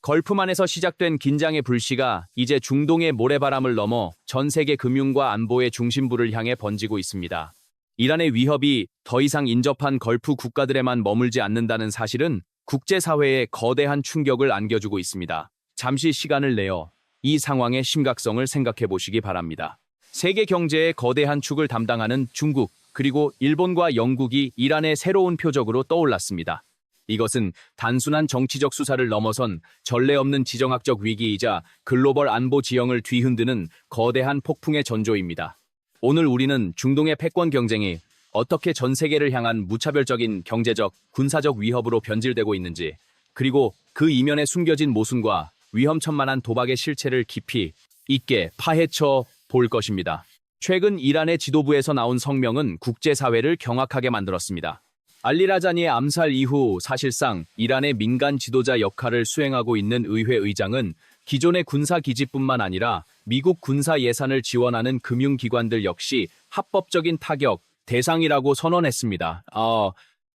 걸프만에서 시작된 긴장의 불씨가 이제 중동의 모래바람을 넘어 전 세계 금융과 안보의 중심부를 향해 번지고 있습니다. 이란의 위협이 더 이상 인접한 걸프 국가들에만 머물지 않는다는 사실은 국제사회에 거대한 충격을 안겨주고 있습니다. 잠시 시간을 내어 이 상황의 심각성을 생각해 보시기 바랍니다. 세계 경제의 거대한 축을 담당하는 중국, 그리고 일본과 영국이 이란의 새로운 표적으로 떠올랐습니다. 이것은 단순한 정치적 수사를 넘어선 전례 없는 지정학적 위기이자 글로벌 안보 지형을 뒤흔드는 거대한 폭풍의 전조입니다. 오늘 우리는 중동의 패권 경쟁이 어떻게 전 세계를 향한 무차별적인 경제적, 군사적 위협으로 변질되고 있는지, 그리고 그 이면에 숨겨진 모순과 위험천만한 도박의 실체를 깊이 있게 파헤쳐 볼 것입니다. 최근 이란의 지도부에서 나온 성명은 국제사회를 경악하게 만들었습니다. 알리라자니의 암살 이후 사실상 이란의 민간 지도자 역할을 수행하고 있는 의회 의장은 기존의 군사기지뿐만 아니라 미국 군사 예산을 지원하는 금융기관들 역시 합법적인 타격 대상이라고 선언했습니다.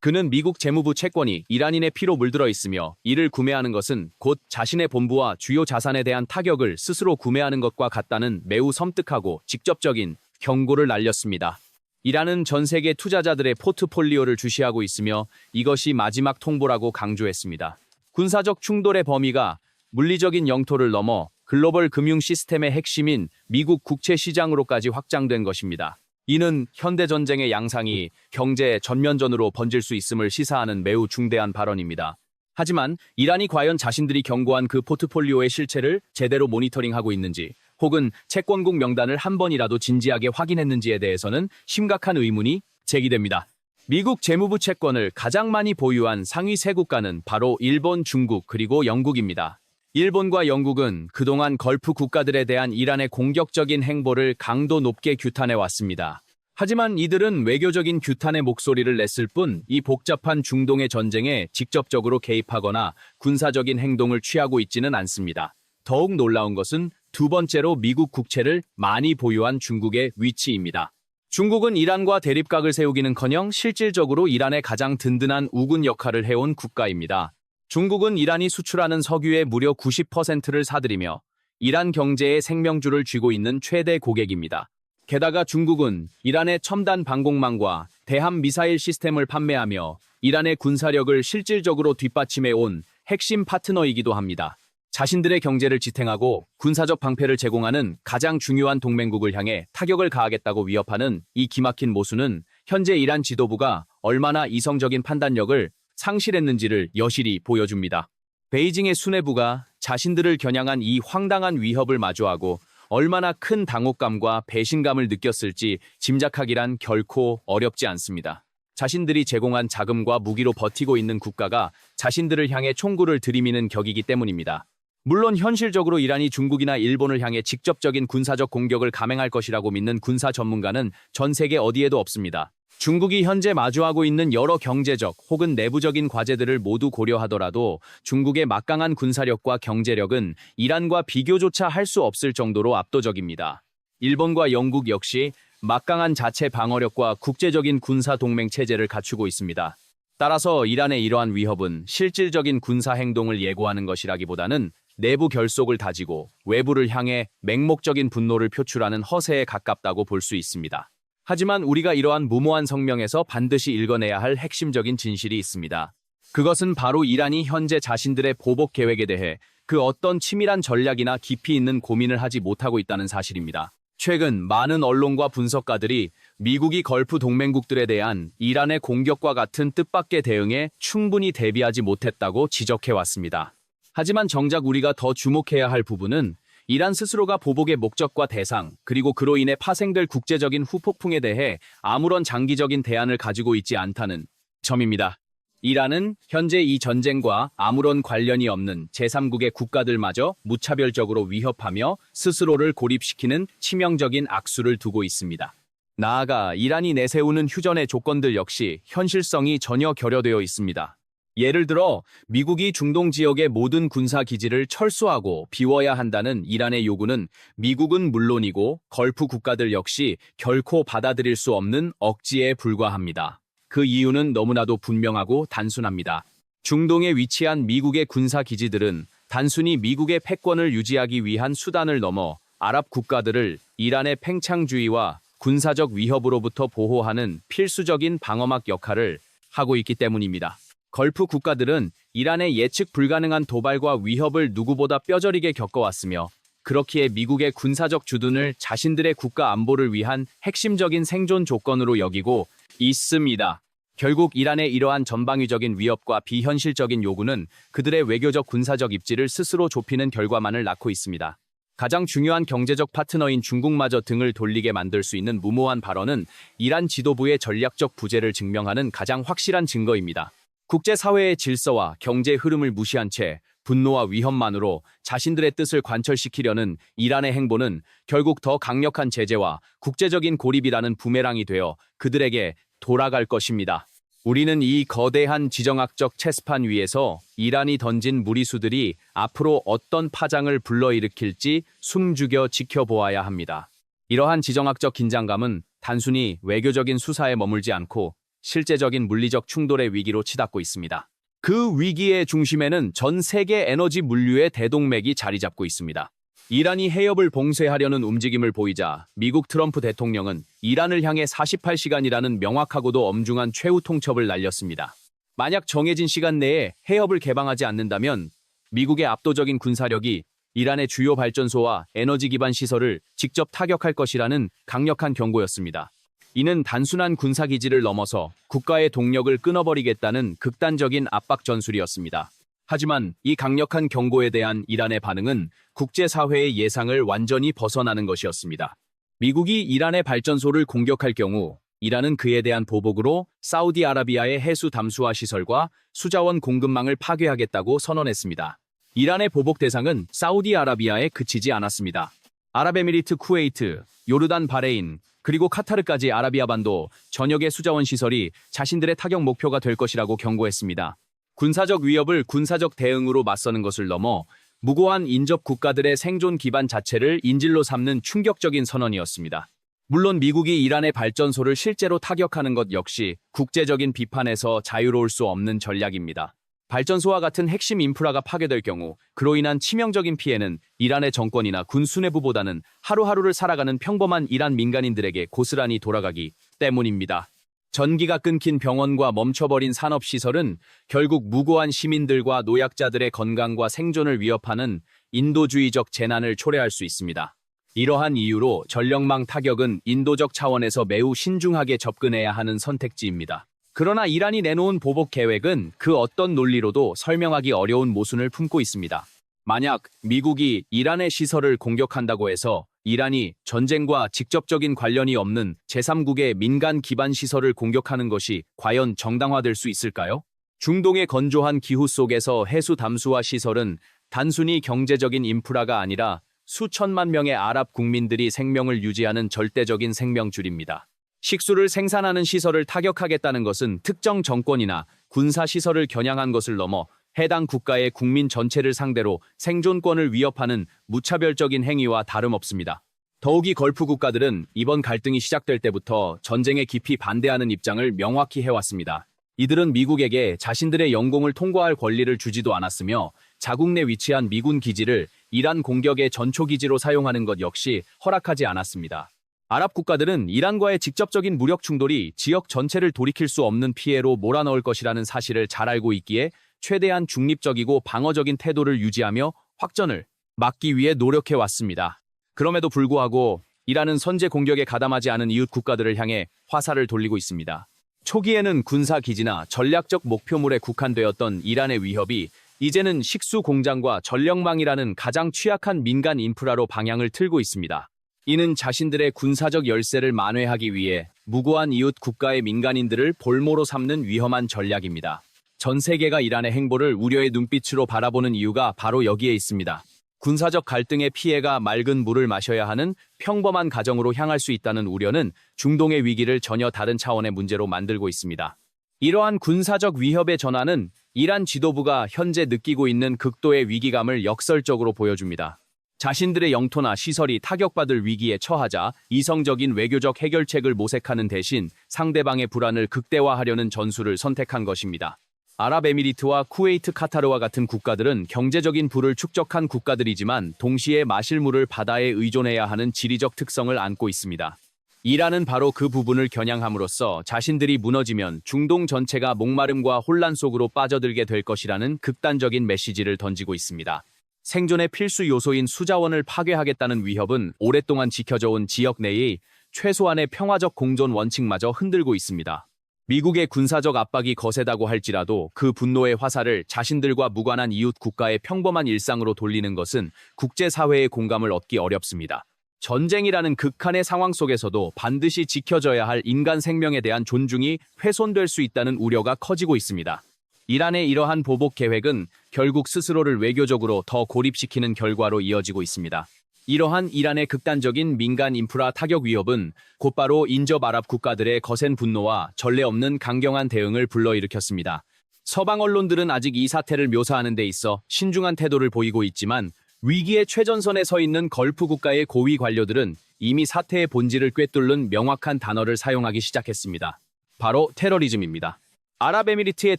그는 미국 재무부 채권이 이란인의 피로 물들어 있으며 이를 구매하는 것은 곧 자신의 본부와 주요 자산에 대한 타격을 스스로 구매하는 것과 같다는 매우 섬뜩하고 직접적인 경고를 날렸습니다. 이란은 전 세계 투자자들의 포트폴리오를 주시하고 있으며 이것이 마지막 통보라고 강조했습니다. 군사적 충돌의 범위가 물리적인 영토를 넘어 글로벌 금융 시스템의 핵심인 미국 국채 시장으로까지 확장된 것입니다. 이는 현대전쟁의 양상이 경제 전면전으로 번질 수 있음을 시사하는 매우 중대한 발언입니다. 하지만 이란이 과연 자신들이 경고한 그 포트폴리오의 실체를 제대로 모니터링하고 있는지, 혹은 채권국 명단을 한 번이라도 진지하게 확인했는지에 대해서는 심각한 의문이 제기됩니다. 미국 재무부 채권을 가장 많이 보유한 상위 세 국가는 바로 일본, 중국, 그리고 영국입니다. 일본과 영국은 그동안 걸프 국가들에 대한 이란의 공격적인 행보를 강도 높게 규탄해 왔습니다. 하지만 이들은 외교적인 규탄의 목소리를 냈을 뿐 이 복잡한 중동의 전쟁에 직접적으로 개입하거나 군사적인 행동을 취하고 있지는 않습니다. 더욱 놀라운 것은 두 번째로 미국 국채를 많이 보유한 중국의 위치입니다. 중국은 이란과 대립각을 세우기는커녕 실질적으로 이란의 가장 든든한 우군 역할을 해온 국가입니다. 중국은 이란이 수출하는 석유의 무려 90%를 사들이며 이란 경제의 생명줄을 쥐고 있는 최대 고객입니다. 게다가 중국은 이란의 첨단 방공망과 대함 미사일 시스템을 판매하며 이란의 군사력을 실질적으로 뒷받침해 온 핵심 파트너이기도 합니다. 자신들의 경제를 지탱하고 군사적 방패를 제공하는 가장 중요한 동맹국을 향해 타격을 가하겠다고 위협하는 이 기막힌 모순은 현재 이란 지도부가 얼마나 이성적인 판단력을 상실했는지를 여실히 보여줍니다. 베이징의 수뇌부가 자신들을 겨냥한 이 황당한 위협을 마주하고 얼마나 큰 당혹감과 배신감을 느꼈을지 짐작하기란 결코 어렵지 않습니다. 자신들이 제공한 자금과 무기로 버티고 있는 국가가 자신들을 향해 총구를 들이미는 격이기 때문입니다. 물론 현실적으로 이란이 중국이나 일본을 향해 직접적인 군사적 공격을 감행할 것이라고 믿는 군사 전문가는 전 세계 어디에도 없습니다. 중국이 현재 마주하고 있는 여러 경제적 혹은 내부적인 과제들을 모두 고려하더라도 중국의 막강한 군사력과 경제력은 이란과 비교조차 할 수 없을 정도로 압도적입니다. 일본과 영국 역시 막강한 자체 방어력과 국제적인 군사 동맹 체제를 갖추고 있습니다. 따라서 이란의 이러한 위협은 실질적인 군사 행동을 예고하는 것이라기보다는 내부 결속을 다지고 외부를 향해 맹목적인 분노를 표출하는 허세에 가깝다고 볼 수 있습니다. 하지만 우리가 이러한 무모한 성명에서 반드시 읽어내야 할 핵심적인 진실이 있습니다. 그것은 바로 이란이 현재 자신들의 보복 계획에 대해 그 어떤 치밀한 전략이나 깊이 있는 고민을 하지 못하고 있다는 사실입니다. 최근 많은 언론과 분석가들이 미국이 걸프 동맹국들에 대한 이란의 공격과 같은 뜻밖의 대응에 충분히 대비하지 못했다고 지적해왔습니다. 하지만 정작 우리가 더 주목해야 할 부분은 이란 스스로가 보복의 목적과 대상, 그리고 그로 인해 파생될 국제적인 후폭풍에 대해 아무런 장기적인 대안을 가지고 있지 않다는 점입니다. 이란은 현재 이 전쟁과 아무런 관련이 없는 제3국의 국가들마저 무차별적으로 위협하며 스스로를 고립시키는 치명적인 악수를 두고 있습니다. 나아가 이란이 내세우는 휴전의 조건들 역시 현실성이 전혀 결여되어 있습니다. 예를 들어 미국이 중동 지역의 모든 군사기지를 철수하고 비워야 한다는 이란의 요구는 미국은 물론이고 걸프 국가들 역시 결코 받아들일 수 없는 억지에 불과합니다. 그 이유는 너무나도 분명하고 단순합니다. 중동에 위치한 미국의 군사기지들은 단순히 미국의 패권을 유지하기 위한 수단을 넘어 아랍 국가들을 이란의 팽창주의와 군사적 위협으로부터 보호하는 필수적인 방어막 역할을 하고 있기 때문입니다. 걸프 국가들은 이란의 예측 불가능한 도발과 위협을 누구보다 뼈저리게 겪어왔으며 그렇기에 미국의 군사적 주둔을 자신들의 국가 안보를 위한 핵심적인 생존 조건으로 여기고 있습니다. 결국 이란의 이러한 전방위적인 위협과 비현실적인 요구는 그들의 외교적 군사적 입지를 스스로 좁히는 결과만을 낳고 있습니다. 가장 중요한 경제적 파트너인 중국마저 등을 돌리게 만들 수 있는 무모한 발언은 이란 지도부의 전략적 부재를 증명하는 가장 확실한 증거입니다. 국제사회의 질서와 경제 흐름을 무시한 채 분노와 위협만으로 자신들의 뜻을 관철시키려는 이란의 행보는 결국 더 강력한 제재와 국제적인 고립이라는 부메랑이 되어 그들에게 돌아갈 것입니다. 우리는 이 거대한 지정학적 체스판 위에서 이란이 던진 무리수들이 앞으로 어떤 파장을 불러일으킬지 숨죽여 지켜보아야 합니다. 이러한 지정학적 긴장감은 단순히 외교적인 수사에 머물지 않고 실제적인 물리적 충돌의 위기로 치닫고 있습니다. 그 위기의 중심에는 전 세계 에너지 물류의 대동맥이 자리 잡고 있습니다. 이란이 해협을 봉쇄하려는 움직임을 보이자 미국 트럼프 대통령은 이란을 향해 48시간이라는 명확하고도 엄중한 최후 통첩을 날렸습니다. 만약 정해진 시간 내에 해협을 개방하지 않는다면 미국의 압도적인 군사력이 이란의 주요 발전소와 에너지 기반 시설을 직접 타격할 것이라는 강력한 경고였습니다. 이는 단순한 군사기지를 넘어서 국가의 동력을 끊어버리겠다는 극단적인 압박 전술이었습니다. 하지만 이 강력한 경고에 대한 이란의 반응은 국제사회의 예상을 완전히 벗어나는 것이었습니다. 미국이 이란의 발전소를 공격할 경우 이란은 그에 대한 보복으로 사우디아라비아의 해수 담수화 시설과 수자원 공급망을 파괴하겠다고 선언했습니다. 이란의 보복 대상은 사우디아라비아에 그치지 않았습니다. 아랍에미리트, 쿠웨이트, 요르단, 바레인, 그리고 카타르까지 아라비아 반도 전역의 수자원 시설이 자신들의 타격 목표가 될 것이라고 경고했습니다. 군사적 위협을 군사적 대응으로 맞서는 것을 넘어 무고한 인접 국가들의 생존 기반 자체를 인질로 삼는 충격적인 선언이었습니다. 물론 미국이 이란의 발전소를 실제로 타격하는 것 역시 국제적인 비판에서 자유로울 수 없는 전략입니다. 발전소와 같은 핵심 인프라가 파괴될 경우 그로 인한 치명적인 피해는 이란의 정권이나 군 수뇌부보다는 하루하루를 살아가는 평범한 이란 민간인들에게 고스란히 돌아가기 때문입니다. 전기가 끊긴 병원과 멈춰버린 산업시설은 결국 무고한 시민들과 노약자들의 건강과 생존을 위협하는 인도주의적 재난을 초래할 수 있습니다. 이러한 이유로 전력망 타격은 인도적 차원에서 매우 신중하게 접근해야 하는 선택지입니다. 그러나 이란이 내놓은 보복 계획은 그 어떤 논리로도 설명하기 어려운 모순을 품고 있습니다. 만약 미국이 이란의 시설을 공격한다고 해서 이란이 전쟁과 직접적인 관련이 없는 제3국의 민간 기반 시설을 공격하는 것이 과연 정당화될 수 있을까요? 중동의 건조한 기후 속에서 해수 담수화 시설은 단순히 경제적인 인프라가 아니라 수천만 명의 아랍 국민들이 생명을 유지하는 절대적인 생명줄입니다. 식수를 생산하는 시설을 타격하겠다는 것은 특정 정권이나 군사시설을 겨냥한 것을 넘어 해당 국가의 국민 전체를 상대로 생존권을 위협하는 무차별적인 행위와 다름없습니다. 더욱이 걸프 국가들은 이번 갈등이 시작될 때부터 전쟁에 깊이 반대하는 입장을 명확히 해왔습니다. 이들은 미국에게 자신들의 영공을 통과할 권리를 주지도 않았으며 자국 내 위치한 미군 기지를 이란 공격의 전초기지로 사용하는 것 역시 허락하지 않았습니다. 아랍 국가들은 이란과의 직접적인 무력 충돌이 지역 전체를 돌이킬 수 없는 피해로 몰아넣을 것이라는 사실을 잘 알고 있기에 최대한 중립적이고 방어적인 태도를 유지하며 확전을 막기 위해 노력해왔습니다. 그럼에도 불구하고 이란은 선제 공격에 가담하지 않은 이웃 국가들을 향해 화살을 돌리고 있습니다. 초기에는 군사기지나 전략적 목표물에 국한되었던 이란의 위협이 이제는 식수 공장과 전력망이라는 가장 취약한 민간 인프라로 방향을 틀고 있습니다. 이는 자신들의 군사적 열세를 만회하기 위해 무고한 이웃 국가의 민간인들을 볼모로 삼는 위험한 전략입니다. 전 세계가 이란의 행보를 우려의 눈빛으로 바라보는 이유가 바로 여기에 있습니다. 군사적 갈등의 피해가 맑은 물을 마셔야 하는 평범한 가정으로 향할 수 있다는 우려는 중동의 위기를 전혀 다른 차원의 문제로 만들고 있습니다. 이러한 군사적 위협의 전환은 이란 지도부가 현재 느끼고 있는 극도의 위기감을 역설적으로 보여줍니다. 자신들의 영토나 시설이 타격받을 위기에 처하자 이성적인 외교적 해결책을 모색하는 대신 상대방의 불안을 극대화하려는 전술을 선택한 것입니다. 아랍에미리트와 쿠웨이트, 카타르와 같은 국가들은 경제적인 부를 축적한 국가들이지만 동시에 마실 물을 바다에 의존해야 하는 지리적 특성을 안고 있습니다. 이란은 바로 그 부분을 겨냥함으로써 자신들이 무너지면 중동 전체가 목마름과 혼란 속으로 빠져들게 될 것이라는 극단적인 메시지를 던지고 있습니다. 생존의 필수 요소인 수자원을 파괴하겠다는 위협은 오랫동안 지켜져 온 지역 내의 최소한의 평화적 공존 원칙마저 흔들고 있습니다. 미국의 군사적 압박이 거세다고 할지라도 그 분노의 화살을 자신들과 무관한 이웃 국가의 평범한 일상으로 돌리는 것은 국제사회의 공감을 얻기 어렵습니다. 전쟁이라는 극한의 상황 속에서도 반드시 지켜져야 할 인간 생명에 대한 존중이 훼손될 수 있다는 우려가 커지고 있습니다. 이란의 이러한 보복 계획은 결국 스스로를 외교적으로 더 고립시키는 결과로 이어지고 있습니다. 이러한 이란의 극단적인 민간 인프라 타격 위협은 곧바로 인접 아랍 국가들의 거센 분노와 전례 없는 강경한 대응을 불러일으켰습니다. 서방 언론들은 아직 이 사태를 묘사하는 데 있어 신중한 태도를 보이고 있지만 위기의 최전선에 서 있는 걸프 국가의 고위 관료들은 이미 사태의 본질을 꿰뚫는 명확한 단어를 사용하기 시작했습니다. 바로 테러리즘입니다. 아랍에미리트의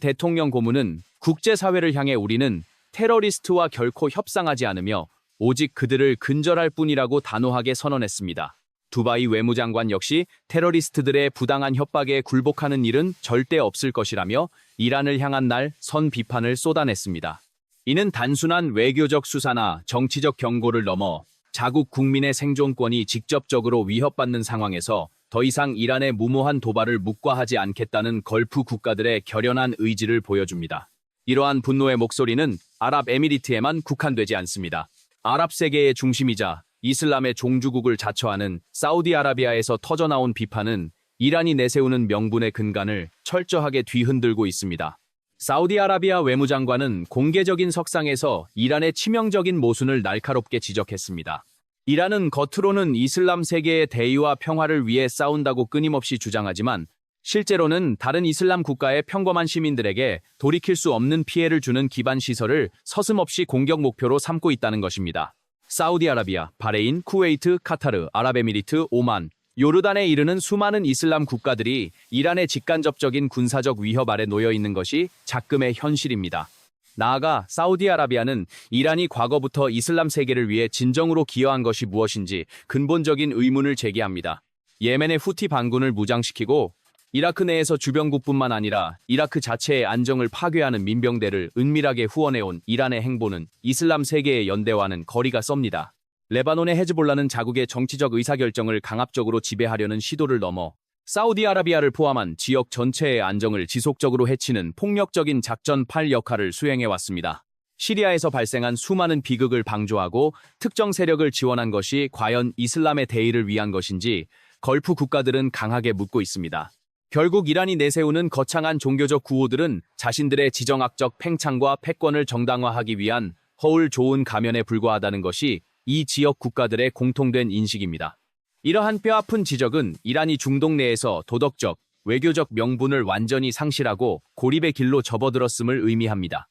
대통령 고문은 국제사회를 향해 우리는 테러리스트와 결코 협상하지 않으며 오직 그들을 근절할 뿐이라고 단호하게 선언했습니다. 두바이 외무장관 역시 테러리스트들의 부당한 협박에 굴복하는 일은 절대 없을 것이라며 이란을 향한 날 선 비판을 쏟아냈습니다. 이는 단순한 외교적 수사나 정치적 경고를 넘어 자국 국민의 생존권이 직접적으로 위협받는 상황에서 더 이상 이란의 무모한 도발을 묵과하지 않겠다는 걸프 국가들의 결연한 의지를 보여줍니다. 이러한 분노의 목소리는 아랍에미리트에만 국한되지 않습니다. 아랍 세계의 중심이자 이슬람의 종주국을 자처하는 사우디아라비아에서 터져나온 비판은 이란이 내세우는 명분의 근간을 철저하게 뒤흔들고 있습니다. 사우디아라비아 외무장관은 공개적인 석상에서 이란의 치명적인 모순을 날카롭게 지적했습니다. 이란은 겉으로는 이슬람 세계의 대의와 평화를 위해 싸운다고 끊임없이 주장하지만 실제로는 다른 이슬람 국가의 평범한 시민들에게 돌이킬 수 없는 피해를 주는 기반 시설을 서슴없이 공격 목표로 삼고 있다는 것입니다. 사우디아라비아, 바레인, 쿠웨이트, 카타르, 아랍에미리트, 오만, 요르단에 이르는 수많은 이슬람 국가들이 이란의 직간접적인 군사적 위협 아래 놓여 있는 것이 작금의 현실입니다. 나아가 사우디아라비아는 이란이 과거부터 이슬람 세계를 위해 진정으로 기여한 것이 무엇인지 근본적인 의문을 제기합니다. 예멘의 후티 반군을 무장시키고 이라크 내에서 주변국뿐만 아니라 이라크 자체의 안정을 파괴하는 민병대를 은밀하게 후원해온 이란의 행보는 이슬람 세계의 연대와는 거리가 멉니다. 레바논의 헤즈볼라는 자국의 정치적 의사결정을 강압적으로 지배하려는 시도를 넘어 사우디아라비아를 포함한 지역 전체의 안정을 지속적으로 해치는 폭력적인 작전팔 역할을 수행해왔습니다. 시리아에서 발생한 수많은 비극을 방조하고 특정 세력을 지원한 것이 과연 이슬람의 대의를 위한 것인지 걸프 국가들은 강하게 묻고 있습니다. 결국 이란이 내세우는 거창한 종교적 구호들은 자신들의 지정학적 팽창과 패권을 정당화하기 위한 허울 좋은 가면에 불과하다는 것이 이 지역 국가들의 공통된 인식입니다. 이러한 뼈아픈 지적은 이란이 중동 내에서 도덕적, 외교적 명분을 완전히 상실하고 고립의 길로 접어들었음을 의미합니다.